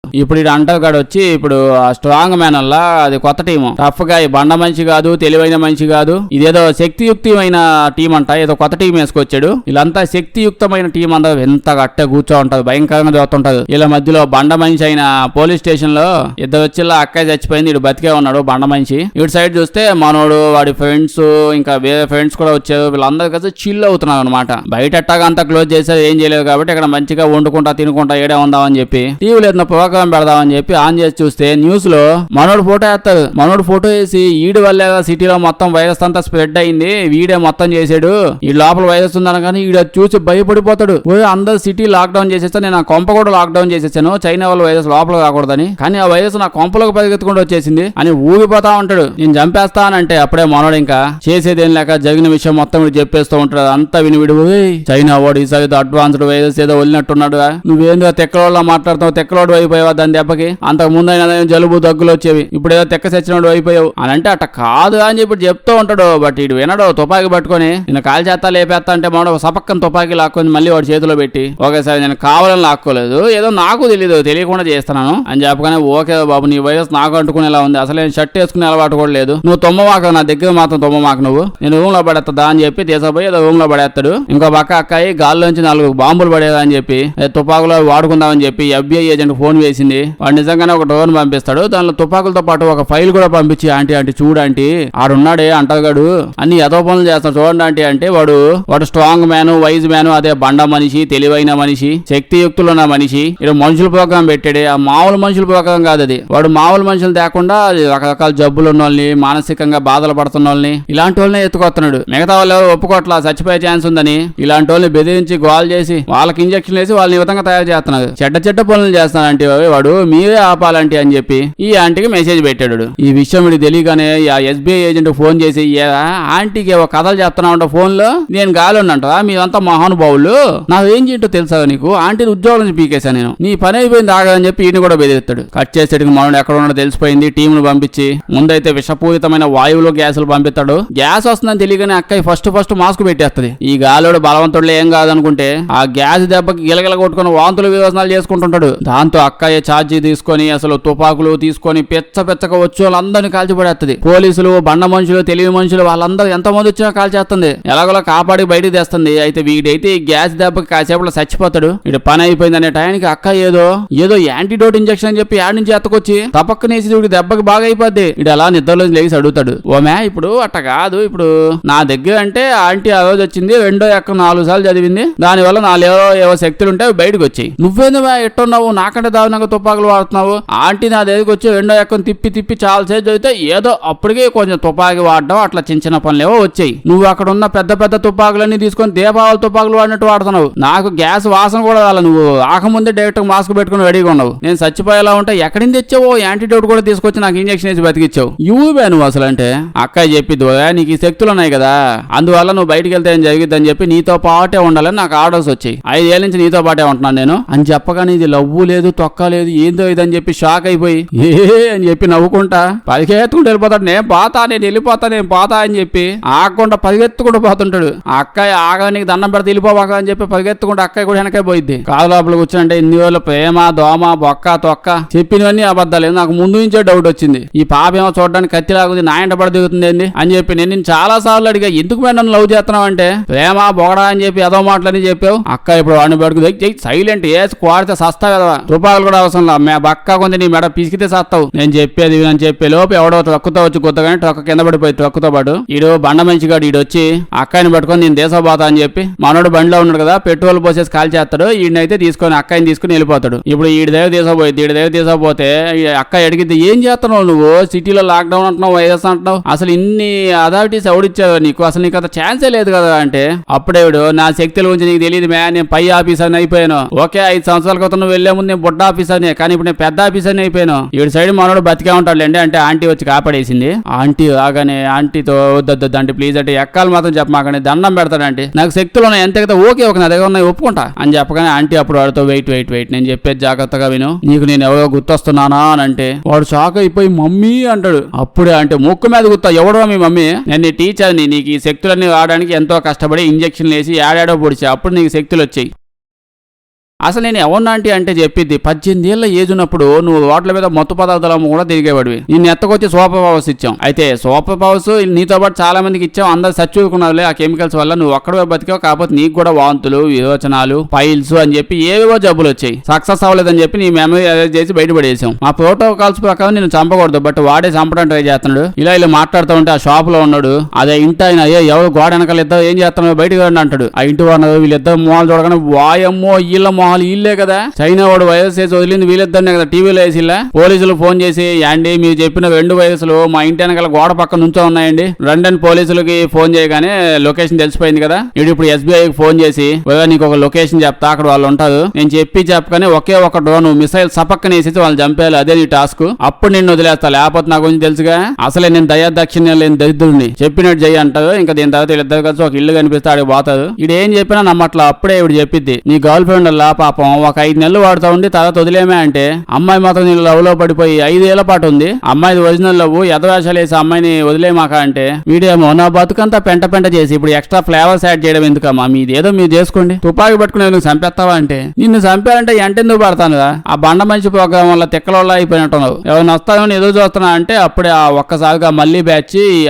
ఇప్పుడు ఇటు అంటగాడు వచ్చి ఇప్పుడు స్ట్రాంగ్ మ్యాన్ అల్లా అది కొత్త టీము, టఫ్ గా ఈ బండ మనిషి కాదు, తెలివైన మనిషి కాదు, ఇదేదో శక్తియుక్తమైన టీం అంట, ఏదో కొత్త టీం వేసుకొచ్చాడు. వీళ్ళంతా శక్తియుక్తమైన టీం అంతా ఎంత గట్టే కూర్చో ఉంటది, భయంకరంగా చూస్తుంటది. వీళ్ళ మధ్యలో బండ మనిషి అయిన పోలీస్ స్టేషన్ లో ఇద్దరు వచ్చి అక్కయ్య చచ్చిపోయింది, ఇటు బతికే ఉన్నాడు బండ మనిషి. ఇటు సైడ్ చూస్తే మనోడు వాడి ఫ్రెండ్స్ ఇంకా వేరే ఫ్రెండ్స్ కూడా వచ్చారు, వీళ్ళందరూ కలిసి చిల్ అవుతున్నారు అనమాట. బయట ఎట్టాగా అంతా క్లోజ్ చేశారు, ఏం చేయలేదు కాబట్టి ఇక్కడ మంచిగా వండుకుంటా తినుకుంటా ఏడే ఉందామని చెప్పి టీవీ లేదు ప్రోగ్రామ్ పెడదామని చెప్పి ఆన్ చేసి చూస్తే న్యూస్ లో మనోడు ఫోటో వేస్తారు. మనోడు ఫోటో వేసి ఈడు వల్ల సిటీలో మొత్తం వైరస్ అంతా స్ప్రెడ్ అయింది, వీడే మొత్తం చేసాడు, ఈ లోపల వైరస్ ఉందని కానీ ఈడ చూసి భయపడిపోతాడు. అందరు సిటీ లాక్డౌన్ చేసేస్తా, నేను ఆ కొంప కూడా లాక్డౌన్ చేసేసాను, చైనా వాళ్ళ వైరస్ లోపల కాకూడదని, కానీ ఆ వైరస్ నా కొంపలోకి పరిగెత్తుకుంటూ వచ్చేసింది అని ఊగిపోతా ఉంటాడు. నేను చంపేస్తానంటే అప్పుడే మనోడు ఇంకా చేసేదేం లేక జరిగిన విషయం మొత్తం చెప్పేస్తూ ఉంటాడు. అంతా వినివిడు చైనా వాడు ఈసారి అడ్వాన్స్డ్ వైరస్ ఏదో వదిలినట్టున్నాడు, నువ్వేందో తెక్కలోళ్ళ మాట్లాడుతావు, తెక్కలోడు అయిపోయావు దాని దెబ్బకి, అంతకు ముందు అయినా జలుబు దగ్గులు వచ్చేవి, ఇప్పుడు ఏదో తెక్క సచ్చినోడు అయిపోయావు అని అంటే అట్ట కాదు అని చెప్పి చెప్తూ ఉంటాడు. బట్ ఇటు వినడు, తుపాకీ పట్టుకొని నేను కాల్ చేస్తా లేపేస్తా అంటే మనం సపక్కన తుపాకీ లాక్కొని మళ్ళీ వాడి చేతిలో పెట్టి ఒకేసారి నేను కావాలని లాక్కోలేదు, ఏదో నాకు తెలీదు తెలియకుండా చేస్తున్నాను అని చెప్పగానే ఓకే బాబు నీ వైరస్ నాకు అంటుకునేలా ఉంది, అసలు నేను షర్ట్ వేసుకునే అలవాటు కూడా లేదు, నువ్వు తొమ్మమాక నా దగ్గర మాత్రం తొమ్మమాక, నువ్వు నేను రూమ్ లో పడేస్తా అని చెప్పి తీసపోయి ఏదో రూమ్ లో పడేస్తాడు. ఇంకో పక్క అక్కాయి గాల్లోంచి 4 బాంబులు పడేదా అని చెప్పి తుపాకులో వాడుకుందామని చెప్పి FBI ఏజెంట్ ఫోన్ వేసింది. వాడు నిజంగానే ఒక డ్రోన్ పంపిస్తాడు, దానిలో తుపాకులతో పాటు ఒక ఫైల్ కూడా పంపించి ఆంటీ చూడండి ఆడున్నాడే అంటగాడు అన్ని ఎదో పనులు చేస్తాడు చూడండి ఆంటీ అంటే వాడు స్ట్రాంగ్ మ్యాన్, వైజ్ మ్యాన్, అదే బండ మనిషి, తెలివైన మనిషి, శక్తియుక్తులు ఉన్న మనిషి, ఇక్కడ మనుషుల ప్రోగ్రాం పెట్టాడు. ఆ మామూలు మనుషుల ప్రోగ్రాం కాదు అది, వాడు మామూలు మనుషులు తేకుండా రకరకాల జబ్బులు ఉన్న వాళ్ళని, మానసికంగా బాధలు పడుతున్న వాళ్ళని, ఇలాంటి వాళ్ళని ఎత్తుకొస్తున్నాడు. మిగతా వాళ్ళు ఎవరు ఒప్పుకోట్లా చచ్చిపోయే ఛాన్స్ ఉందని, ఇలాంటి వాళ్ళని బెదిరించి గోల్ చేసి వాళ్ళకి ఇంజక్షన్ వేసి వాళ్ళని ఈ విధంగా తయారు చేస్తున్నాడు. చెడ్డ పనులు చేస్తున్నాడు అంటే వాడు మీరే ఆపాలంటే అని చెప్పి ఈ ఆంటీకి మెసేజ్ పెట్టాడు. ఈ విషయం వీడికి తెలియగానే ఆ SBI ఏజెంట్ ఫోన్ చేసి ఆంటీకి ఒక కథలు చెప్తున్నా ఉంటా ఫోన్ లో, నేను గాలి ఉన్నంటా మీరంతా మహానుభావులు, నాకు ఏం చేయంటో తెలుసా నీకు, ఆంటీని ఉద్యోగం నుంచి పీకేశా నేను, నీ పని అయిపోయింది ఆగదని చెప్పి ఈయన కూడా బెదిరిస్తాడు. కట్ చేసేటికి మనోడు ఎక్కడ ఉన్నాడో తెలిసిపోయింది, టీంను పంపించి ముందైతే విషపూరితమైన వాయువులో గ్యాసులు పంపిస్తాడు. గ్యాస్ వస్తుందని తెలియగానే అక్కయ్య ఫస్ట్ మాస్క్ పెట్టేస్తుంది. ఈ గాలోడు బలవంతుడులో ఏం కాదనుకుంటే ఆ గ్యాస్ దెబ్బకి గిలగిల కొట్టుకుని వాంతులు విరోచనాలు చేసుకుంటుంటాడు. దాంతో అక్కయ్య ఛార్జీ తీసుకొని అసలు తుపాకులు తీసుకొని పెచ్చగా వచ్చి వాళ్ళందరినీ కాల్చిపడేస్తుంది. పోలీసులు, బండ మనుషులు, తెలివి మనుషులు వాళ్ళందరూ ఎంతమంది వచ్చినా కాల్చేస్తుంది, ఎలాగోలా కాపాడి బయటికి తెస్తుంది. అయితే వీడైతే ఈ గ్యాస్ దెబ్బకి కాసేపట్లో చచ్చిపోతాడు. ఇటు పని అయిపోయింది అనే టైంకి అక్క ఏదో యాంటీడోట్ ఇంజెక్షన్ అని చెప్పి యాడ్ నుంచి ఎత్తకొచ్చి తపక్కనేసి వీడి దెబ్బకి బాగా అయిపోద్ది. ఇటు అలా నిద్రలో లేచి అడుగుతాడు, ఓమే ఇప్పుడు అట్ట కాదు, ఇప్పుడు నా దగ్గర అంటే ఆంటీ ఆ రోజు వచ్చింది, రెండో ఎక్క 4 సార్లు చదివింది, దానివల్ల నాలో ఏవో శక్తులు ఉంటే బయటకు వచ్చాయి, నువ్వేందు ఎట్టున్నావు నాకంటే దారుణంగా తుపాకులు వాడుతున్నావు, ఆంటీ నా దగ్గరికి వచ్చి రెండో ఎక్కను తిప్పి చాలా సేపు చదివితే ఏదో అప్పటికే కొంచెం తుపాకి వాడడం అట్లా చిన్న పనులేవో వచ్చాయి, నువ్వు అక్కడ ఉన్న పెద్ద తుపాకులన్నీ తీసుకొని దీపావళి తుపాకులు వాడినట్టు వాడుతున్నావు, నాకు గ్యాస్ వాసన కూడా రాల, నువ్వు ఆకముందే డైరెక్ట్ మాస్క్ పెట్టుకుని రెడీగా ఉన్నావు, నేను చచ్చిపోయేలా ఉంటే ఎక్కడి తెచ్చావో యాంటీడోట్ కూడా తీసుకొచ్చి నాకు ఇంజక్షన్ వేసి బతికిచ్చావు, యూబే నువ్వు అసలు అంటే అక్కయ్య చెప్పిద్దు నీకు ఈ శక్తులు ఉన్నాయి కదా, అందువల్ల నువ్వు బయటికి వెళ్తే ఏం జరిగిద్దని చెప్పి నీతో పాటే ఉండాలని నాకు ఆర్డర్స్ వచ్చాయి, 5 ఏళ్ళ నుంచి నీతో పాటే ఉంటున్నాను నేను అని చెప్పగానే ఇది లవ్వు లేదు తొక్క లేదు ఏందో ఇదని చెప్పి షాక్ అయిపోయి అని చెప్పి నవ్వుకుంటా పరిగెత్తుకుంటూ వెళ్ళిపోతాడు. నేను వెళ్ళిపోతా అని చెప్పి ఆగకుండా పరిగెత్తుకుంటూ పోతుంటాడు. ఆ అక్కయ్య ఆగానికి దండం పెడితే వెళ్ళిపోవాక అని చెప్పి పరిగెత్తుకుంటూ అక్కయ్య కూడా వెనకే పోయిద్ది. కాదు లోపల కూర్చుంటే ఇన్ని రోజులు ప్రేమ, దోమ, బొక్క, తొక్క చెప్పినవన్నీ అబద్ధాలు. నాకు ముందు నుంచే డౌట్ వచ్చింది, ఈ పాప ఏమో చూడడానికి కత్తిలాగుంది, నా ఎంట పడి దిగుతుంది ఏంది అని చెప్పి నేను చాలా సార్లు అడిగా, ఎందుకు మేము నన్ను లవ్ చేస్తున్నావు అంటే ప్రేమ బొగడా అని చెప్పి ఏదో మాటలని చెప్పావు. అక్క ఇప్పుడు వాడిని పడుకు సైలెంట్ ఏసి కోడితే సస్తా కదా, తుపాకులు కూడా అవసరం బక్క కొంచెం నీ మెడ పిసికితే చేస్తావు, నేను చెప్పేది అని చెప్పే లోపు ఎవడో ట్రక్కుతో వచ్చి గుద్దగానే ట్రక్ కింద పడిపోయి ట్రక్కుతో పాటు ఈడు బండ మంచిగాడు ఈడు వచ్చి అక్కాయిని పట్టుకొని నేను దేశం పోతా అని చెప్పి మనోడు బండిలో ఉన్నాడు కదా పెట్రోల్ పోసేసి కాల్ చేస్తాడు, ఈయనైతే తీసుకొని అక్కాయిని తీసుకుని వెళ్ళిపోతాడు. ఇప్పుడు ఈడి దగ్గర తీసుకుపోయింది, ఈడి దగ్గర తీసుకుపోతే అక్క అడిగిద్ది ఏం చేస్తున్నావు నువ్వు, సిటీలో లాక్డౌన్ అంటున్నావు, వైరస్ అంటున్నావు, అసలు ఇన్ని అథారిటీస్ ఎవడిచ్చావు నీకు, అసలు నీకు అంత ఛాన్సే లేదు కదా అంటే అప్పుడేవిడు నా శక్తుల గురించి నీకు తెలియదు మ్యా, నేను పై ఆఫీసర్ని అయిపోయాను. ఓకే 5 సంవత్సరాల క్రితం నువ్వు వెళ్లే ముందు నేను బుడ్డ ఆఫీసర్ని, కానీ ఇప్పుడు నేను పెద్ద ఆఫీసర్ని అయిపోయాను. ఈడు సైడ్ మనోడు బతికే ఉంటాడులేండి అంటే ఆంటీ వచ్చి కాపాడేసింది. ఆంటీ రాగానే ఆంటీతో వద్దొద్దు అంటే ప్లీజ్ అంటే ఎక్కాలు మాత్రం చెప్పమాకండి దండం పెడతాడంటే నాకు శక్తులు ఉన్నాయి ఎంత కదా ఓకే ఒక నా దగ్గర ఉన్నాయి ఒప్పుకుంటా అని చెప్పగానే ఆంటీ అప్పుడు వాడితో వెయిట్ నేను చెప్పేది జాగ్రత్తగా విను, నీకు నేను ఎవరో గుర్తొస్తున్నానా అని అంటే వాడు షాక్ అయిపోయి మమ్మీ అంటాడు. అప్పుడే అంటే ముక్కు మీద గుర్తా ఎవడో మీ మమ్మీ, నేను నీ టీచర్ని, నీకు ఈ శక్తులన్నీ వాడడానికి ఎంతో కష్టపడి ఇంజక్షన్లు వేసి ఏడాడో పొడిచి అప్పుడు నీకు శక్తులు వచ్చాయి. అసలు నేను ఎవరినాంటి అంటే చెప్పిద్ది 18 ఏళ్ల ఏజ్ ఉన్నప్పుడు నువ్వు రోడ్ల మీద మత్తు పదార్థాలు కూడా తిరిగేవాడివి, నేను ఎత్తకొచ్చి సూపర్ పవర్స్ ఇచ్చాం. అయితే సూపర్ పవర్స్ నీతో పాటు చాలా మందికి ఇచ్చాం, అందరు చచ్చుకున్నారులే ఆ కెమికల్స్ వల్ల, నువ్వు ఒక్కడే బతికావు, కాకపోతే నీకు కూడా వాంతులు విరోచనాలు పైల్స్ అని చెప్పి ఏవేవో జబ్బులు వచ్చాయి, సక్సెస్ అవ్వలేదని చెప్పి నీ మెమరీ అరేంజ్ చేసి బయటపడేసాం. మా ప్రోటోకాల్స్ ప్రకారం నేను చంపకూడదు, బట్ వాడే చంపడం ట్రై చేస్తున్నాడు. ఇలా మాట్లాడుతూ ఉంటే ఆ షాప్ లో ఉన్నాడు అదే ఇంటి ఆయన ఎవరు గోడ వెనకాల ఇద్దరు ఏం చేస్తున్నాడు బయటకు రండి అంటాడు. ఆ ఇంటి వాడు వీళ్ళిద్దరు మొహాలు చూడగానే వాయమ్మో వీళ్ళ మొహాలు వీళ్ళే కదా, చైనా వాడు వైరస్ వేసి వదిలింది వీళ్ళిద్దరినే కదా టీవీలో వేసిల్లా. పోలీసులు ఫోన్ చేసి యాండి మీరు చెప్పిన 2 వైరస్లు మా ఇంటి వెనకాల గోడ పక్కన నుంచో ఉన్నాయండి రండి పోలీసులకి ఫోన్ చేయగానే లొకేషన్ తెలిసిపోయింది కదా. ఇప్పుడు SBIకి ఫోన్ చేసి నీకు ఒక లొకేషన్ చెప్తా అక్కడ వాళ్ళు ఉంటారు, నేను చెప్పగానే ఒకే ఒక డ్రోన్ మిసైల్ సపక్కనేసి వాళ్ళు చంపేయాలి, అదే నీ టాస్క్, అప్పుడు నిన్ను వదిలేస్తా, లేకపోతే నా గురించి తెలుసుగా అసలే నేను దయాదాక్షిణ్యం లేని దరిద్రుడిని, చెప్పినట్టు చెయ్యి అంటారు. ఇంకా దీని తర్వాత వీళ్ళిద్దరు కలిసి ఒక ఇల్లు కనిపిస్తే ఆడికి పోతారు. ఇడు ఏం చెప్పినా నమ్మట్లా. అప్పుడే ఇవి చెప్పిద్ది నీ గర్ల్ ఫ్రెండ్ వల్ల పాపం ఒక 5 నెలలు వాడుతూ ఉండి తర్వాత వదిలేమే అంటే అమ్మాయి మాత్రం నేను లవ్ లో పడిపోయి 5 ఏళ్ల పాటు ఉంది, అమ్మాయిది ఒరిజినల్ లవ్ ఎదవేషాలు వేసి అమ్మాయిని వదిలేమాక అంటే వీడేమో నా బతుకంతా పెంట చేసి ఇప్పుడు ఎక్స్ట్రా ఫ్లేవర్స్ యాడ్ చేయడం ఎందుకమ్మా, మీది ఏదో మీరు చేసుకోండి, తుపాకి పట్టుకుని నువ్వు చంపేస్తావా అంటే నిన్ను చంపారంటే ఎంతెందుకు పడతాను ఆ బండ మంచి ప్రోగ్రామ్ వల్ల తిక్కల అయిపోయినట్టున్నావు, ఎవరిని వస్తానని ఎదురు చూస్తున్నా అంటే అప్పుడే ఆ ఒక్కసారిగా మళ్ళీ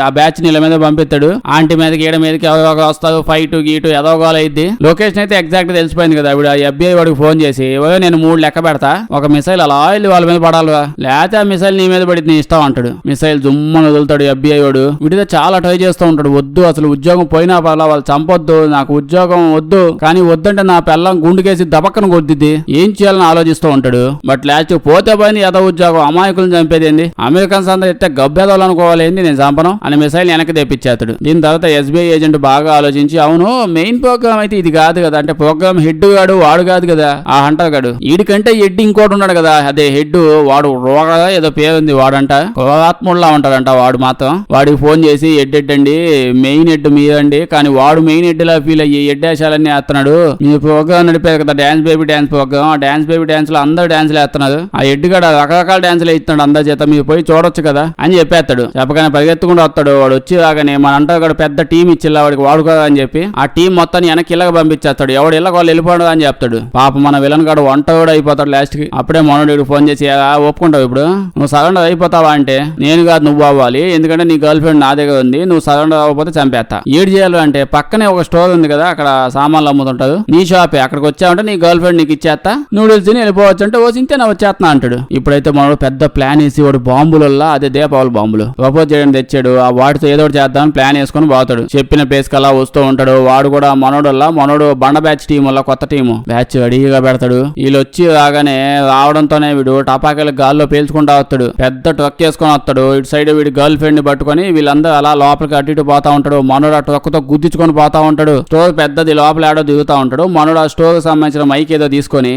ఆ బ్యాచ్ నీళ్ళ మీద పంపిస్తాడు. ఆంటీ మీదకి ఈడ మీదకి ఎవరో వస్తారు, ఫైట్ గీటు ఎదవగోలు అయింది. లొకేషన్ అయితే ఎగ్జాక్ట్ తెలిసిపోయింది కదా. ఇప్పుడు FBI వాడికి ఫోన్ చేసి నేను 3 లెక్క పెడతా, ఒక మిసైల్ అలా వెళ్ళి వాళ్ళ మీద పడాలిగా, లేకపోతే ఆ మిసైల్ నీ మీద పడి నీ ఇష్టం అంటాడు. మిసైల్ జుమ్మని వదులుతాడు FBI వాడు. వీడితో చాలా ట్రై చేస్తూ ఉంటాడు, వద్దు అసలు ఉద్యోగం పోయినా పర్లా వాళ్ళు చంపొద్దు, నాకు ఉద్యోగం వద్దు, కానీ వద్దంటే నా పిల్లం గుండుకేసి దబక్కన కొద్దిద్ది, ఏం చేయాలని ఆలోచిస్తూ ఉంటాడు. బట్ లాస్ట్ పోతే పోయింది ఏదో ఉద్యోగం, అమాయకులను చంపేది ఏంది, అమెరికన్స్ అందరూ ఎత్తే గబ్బేదోళ్ళు అనుకోవాలి ఏంది, నేను చంపను అని మిసైల్ వెనక్కి తెప్పించేస్తాడు. దీని తర్వాత SBI ఏజెంట్ బాగా ఆలోచించి అవును మెయిన్ ప్రోగ్రామ్ అయితే ఇది కాదు కదా అంటే ప్రోగ్రామ్ హెడ్ గాడు వాడు కాదు కదా ఆ హంటర్ గాడు, వీడికంటే హెడ్ ఇంకోటి ఉన్నాడు కదా అదే హెడ్ వాడు రోగ ఏదో పేరుంది వాడంట ఆత్ముల్లా ఉంటాడంట వాడు మాత్రం. వాడికి ఫోన్ చేసి హెడ్ అండి మెయిన్ హెడ్ మీరండి, కానీ వాడు మెయిన్ హెడ్ లా ఫీల్ అయ్యి హెడ్ వేషాలన్నీ వేస్తున్నాడు, మీ ప్రోగ్రామ్ నడిపేది కదా డాన్స్ బేబీ డాన్స్ ప్రోగ్రామ్, ఆ డాన్స్ బేబీ డాన్స్ లో అందరూ డాన్స్లు వేస్తున్నారు, ఆ హెడ్ గడ రకరకాల డాన్సులు వేస్తున్నాడు అందరి చేత, మీరు పోయి చూడొచ్చు కదా అని చెప్పేస్తాడు. చెప్పగానే పరిగెత్తుకుంటూ వస్తాడు. వాడు వచ్చి రాగానే మన అంటారు పెద్ద టీం ఇచ్చిల్లా వాడికి వాడుకోదా అని చెప్పి ఆ టీం మొత్తాన్ని వెనక్కి ఇళ్ళగా పంపించేస్తాడు. ఎవడు ఇళ్ళకి వాళ్ళు వెళ్ళిపోవడం అని చెప్తాడు. పాప మన విలన్ గాడు వంట కూడా అయిపోతాడు లాస్ట్ కి. అప్పుడే మనోడు ఫోన్ చేసి ఒప్పుకుంటావు ఇప్పుడు నువ్వు సరెండర్ అయిపోతావా అంటే నేను కాదు నువ్వు అవ్వాలి, ఎందుకంటే నీ గర్ల్ ఫ్రెండ్ నా దగ్గర ఉంది, నువ్వు సరెండర్ అవ్వకపోతే చంపేస్తా. ఏడు చేయాలి అంటే పక్కనే ఒక స్టోర్ ఉంది కదా అక్కడ సామాన్లు అమ్ముతుంటారు, నీ షాపే, అక్కడికి వచ్చావంటే నీ గర్ల్ ఫ్రెండ్ నీకు ఇచ్చేస్తా, నూడిల్స్ తిని వెళ్ళిపోవచ్చు అంటే ఓ చింతే నా వచ్చేస్తున్నా అంటాడు. ఇప్పుడైతే మనోడు పెద్ద ప్లాన్ వేసి వాడు బాంబులల్లా అదే దీపావళి బాంబులు ప్రపోజ్ చేయడం తెచ్చాడు, ఆ వాటితో ఏదో చేద్దామని ప్లాన్ వేసుకుని పోతాడు. చెప్పిన ప్లేస్ కి అలా వస్తూ ఉంటాడు. వాడు కూడా మనోడు బండ బ్యాచ్ టీం వల్ల కొత్త టీము బ్యాచ్ రెడీగా పెడతాడు. వీళ్ళు వచ్చి రాగానే రావడంతోనే వీడు టపాకాయలు గాల్లో పేల్చుకుంటా వస్తాడు, పెద్ద ట్రక్ చేసుకుని వస్తాడు. ఇటు సైడ్ వీడి గర్ల్ ఫ్రెండ్ ని పట్టుకొని వీళ్ళందరూ అలా లోపలికి అటు ఇటు పోతా ఉంటాడు. మనోడు ఆ ట్రక్ తో గుద్దించుకొని పోతా ఉంటాడు. స్టోర్ పెద్దది లోపల ఆడో దిగుతా ఉంటాడు. మనోడు ఆ స్టోర్ కి సంబంధించిన మైక్ ఏదో తీసుకొని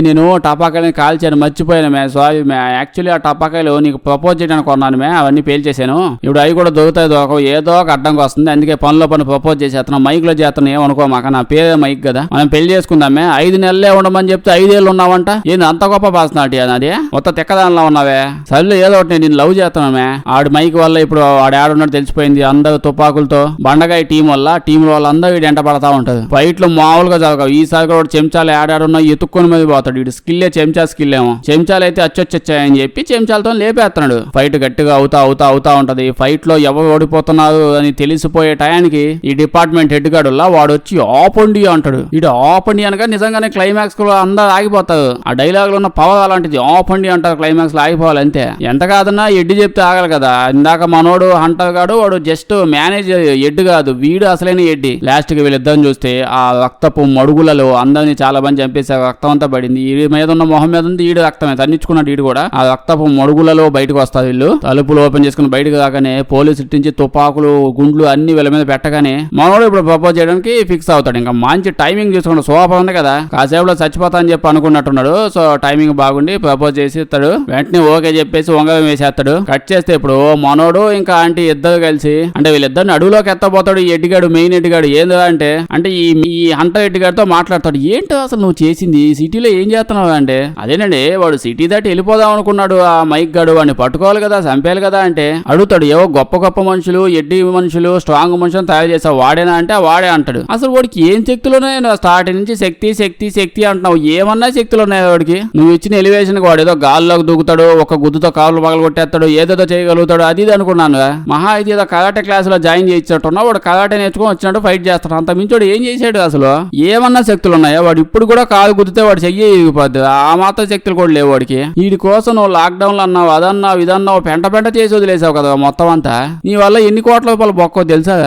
నేను టపాకాయలని కాల్చాను మర్చిపోయాను మే, సారీ మే, యాక్చువల్లీ ఆ టపాకాయలు నీకు ప్రపోజ్ చేయడానికి కొన్నాను మే, అవన్నీ పేల్చేసాను, ఇప్పుడు అవి కూడా దొరుకుతాయి దొరకవు, ఏదో ఒక అడ్డంకి వస్తుంది, అందుకే పనిలో పని ప్రపోజ్ చేసేస్తున్నాం, మైక్ లో చేస్తున్నాం, ఏమనుకో మాక నా పేరే మైక్ కదా, మనం పెళ్లి చేసుకుందామే, 5 నెలలే ఉండమని చెప్తే 5 ఏళ్ళు ఉన్నావంట, ఏంది అంత గొప్ప పర్సనాలిటీ అది, మొత్తం తిక్కదానిలో ఉన్నావే, సర్లే ఏదో ఒకటి నేను లవ్ చేస్తున్నామే. ఆడి మైక్ వల్ల ఇప్పుడు ఆడ ఆడున్నట్టు తెలిసిపోయింది, అందరు తుపాకులతో బండగాయ టీం వల్ల టీం వాళ్ళందరూ వీడు ఎంట పడతా ఉంటది. ఫైట్ లో మామూలుగా జరగవు. ఈసారి కూడా చెంచాలు ఆడాడున్నా ఎత్తుక్కొని మీద పోతాడు. వీడు స్కిల్లే చెంచా స్కిల్ ఏమో, చెంచాలు అయితే అచ్చొచ్చాయని చెప్పి చెంచాలతో లేపేస్తున్నాడు. ఫైట్ గట్టిగా అవుతా ఉంటది. ఫైట్ లో ఎవరు ఓడిపోతున్నారు అని తెలిసిపోయే టయానికి ఈ డిపార్ట్మెంట్ హెడ్ గాడుల్లా వాడు వచ్చి ఆపండి అంటాడు. వీడు ఆపండి అనగా నిజంగానే క్లైమాక్స్ క్లైమాక్స్ లో అందరు ఆగిపోతారు. ఆ డైలాగ్ లో ఉన్న పవర్ అలాంటిది. ఆపండి అంటారు క్లైమాక్స్ లో, ఆగిపోవాలి అంతే. ఎంత కాదన్నా ఎడ్డి చెప్తే ఆగలి కదా. ఇందాక మనోడు హంటర్ గాడు వాడు జస్ట్ మేనేజర్, ఎడ్డు కాదు వీడు అసలైన ఎడ్డి. లాస్ట్ కి వీళ్ళిద్దరిని చూస్తే ఆ రక్తపు మడుగులలో అందరినీ చాలా మంది చంపేశారు. రక్తం అంతా పడింది. ఈ మీద ఉన్న మొహం మీద ఉంది ఈడు రక్తమే తన్నించుకున్నాడు. ఈడు కూడా ఆ రక్తపు మడుగులలో బయటకు వస్తారు వీళ్ళు. తలుపులు ఓపెన్ చేసుకుని బయటకు రాగానే పోలీసు ఇట్టించి తుపాకులు గుండ్లు అన్ని వీళ్ళ మీద పెట్టగానే మనోడు ఇప్పుడు ప్రపోజ్ చేయడానికి ఫిక్స్ అవుతాడు. ఇంకా మంచి టైమింగ్ చూసుకుంటాడు. సోఫా ఉంది కదా, కాసేపులో చచ్చిపోతా అని చెప్పి అనుకున్నట్టున్నాడు. సో టైమింగ్ బాగుండి ప్రపోజ్ చేసి ఇస్తాడు. వెంటనే ఓకే చెప్పేసి వంగం వేసేస్తాడు. కట్ చేస్తే ఇప్పుడు మనోడు ఇంకా ఆంటీ ఇద్దరు కలిసి అంటే వీళ్ళిద్దరిని అడవిలోకి ఎత్తపోతాడు. ఈ ఎడ్డిగాడు, మెయిన్ ఎడ్డిగాడు. ఏందో అంటే ఈ హంటర్ ఎడ్డిగాడితో మాట్లాడతాడు. ఏంటో అసలు నువ్వు చేసింది, సిటీలో ఏం చేస్తున్నావు అంటే, అదేనండి వాడు సిటీ దాటి వెళ్ళిపోదాం అనుకున్నాడు. ఆ మైక్ గాడు వాడిని పట్టుకోవాలి కదా, చంపేయాలి కదా అంటే అడుగుతాడు. ఏవో గొప్ప గొప్ప మనుషులు, ఎడ్డి మనుషులు, స్ట్రాంగ్ మనుషులు తయారు చేసావు, వాడేనా అంటే వాడే అంటాడు. అసలు వాడికి ఏం శక్తులు ఉన్నాయి? స్టార్టింగ్ నుంచి శక్తి శక్తి శక్తి అంటున్నావు. ఏమన్నా శక్తులు ఉన్నాయి వాడికి? నువ్వు ఇచ్చిన ఎలివేషన్ వాడు ఏదో గాల్లోకి దూకుతాడు, ఒక గుద్దుతో కాళ్ళు పగలు కొట్టేస్తాడు, ఏదేదో చేయగలుగుతాడు, అది ఇది అనుకున్నాను. మహా అయితే ఏదో కరాటే క్లాస్ లో జాయిన్ చేయించట్టున్నా వాడు కరాటే నేర్చుకుని వచ్చినట్టు ఫైట్ చేస్తాడు. అంత మించోడు ఏం చేశాడు? అసలు ఏమన్నా శక్తులు ఉన్నాయా? వాడు ఇప్పుడు కూడా కాలు గుద్దితే వాడు చెయ్యి ఇరిగిపోద్ది. ఆ మాత్రం శక్తులు కూడా లేవు వాడికి. వీడి కోసం నువ్వు లాక్డౌన్ లో అన్నావు, అదన్నావు, ఇదన్నావు, పెంట చేసి వదిలేసావు కదా మొత్తం అంతా. నీ వల్ల ఎన్ని కోట్ల రూపాయలు బొక్కో తెలుసా?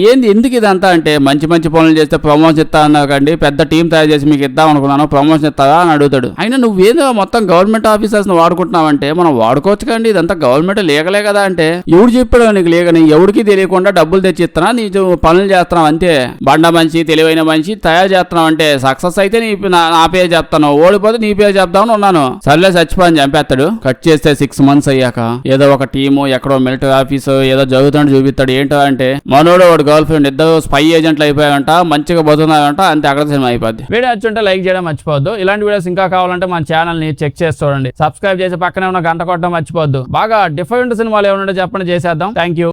ఏంది ఎందుకు ఇదంతా అంటే, మంచి మంచి పనులు చేస్తే ప్రమోషన్ ఇస్తా అన్నావు కండి, పెద్ద టీం తయారు చేసి మీకు ఇద్దాం అనుకున్నాను, ప్రమోషన్ ఇస్తావా అని అడుగుతాడు. అయినా నువ్వేదో మొత్తం గవర్నమెంట్ ఆఫీసర్స్ ను వాడుకుంటున్నావంటే మనం వాడుకోవచ్చు కండి, ఇదంతా గవర్నమెంట్ లీగలే కదా అంటే, ఎవడు చెప్పాడు నీకు లీగని? ఎవరికి తెలియకుండా డబ్బులు తెచ్చి ఇస్తున్నా, నీ పనులు చేస్తున్నావు అంతే. బండ మనిషి, తెలివైన మనిషి తయారు చేస్తున్నావు అంటే, సక్సెస్ అయితే నా పేరు చెప్తాను, ఓడిపోతే నీ పేరు చెప్తామని ఉన్నాను. సర్లే చచ్చిపోని చంపేస్తాడు. కట్ చేస్తే 6 months అయ్యాక ఏదో ఒక టీము ఎక్కడో మిలిటరీ ఆఫీసు ఏదో జరుగుతుంటే చూపిస్తాడు. ఏంటో అంటే మనోడు వాడు గర్ల్ ఫ్రెండ్ ఇద్దరు స్పై ఏజెంట్లు అయిపోయారంట, మంచిగా బతుకున్నారంట. అంతే, అక్కడ సినిమా అయిపోద్ది. వీడియో నచ్చుంటే లైక్ చేయడం మర్చిపోవద్దు. ఇలాంటి వీడియోస్ ఇంకా కావాలంటే మన ఛానల్ ని చెక్ చేసి చూడండి. సబ్స్క్రైబ్ చేసి పక్కనే ఉన్న గంట కొట్టడం మర్చిపోవద్దు. బాగా డిఫరెంట్ సినిమాలు ఏమన్నా చెప్పండి, చేసేద్దాం. Thank you.